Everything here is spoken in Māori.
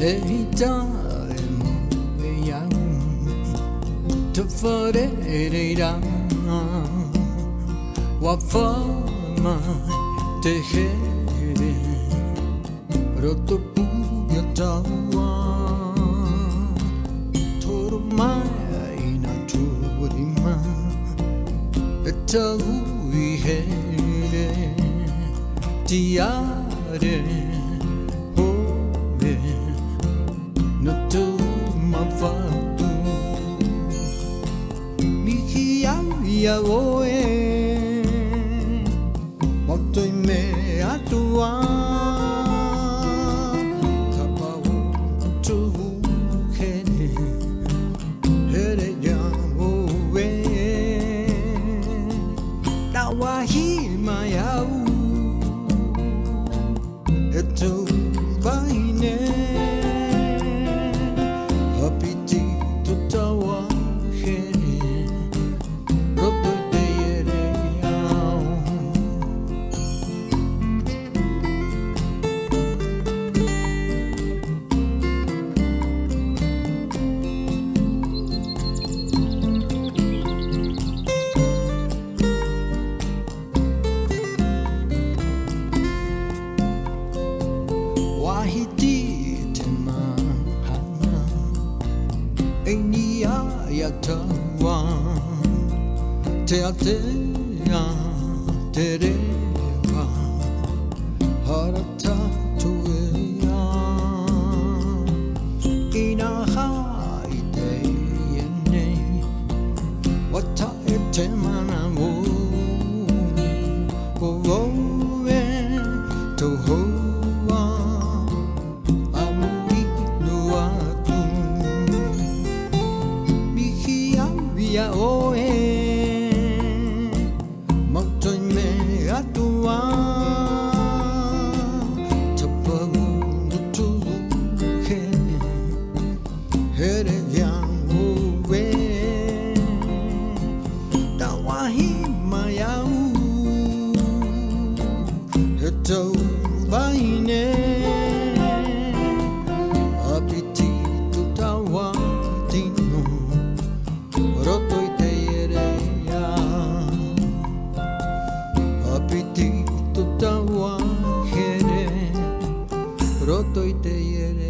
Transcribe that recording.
Esta to farera wa fama tehere roto puya tawa tormai na turima eta uihere tiare home no to mafatu Mihi ya oe Moto i me atua Kapau tu here Here ya oe Tawahi mayau Eto vaine Hapiti tutawa Te atea tereva harata tuea ina haide yene wata ete manamu owe tohoa amui nuatu Mihi ya oe roto y te hiere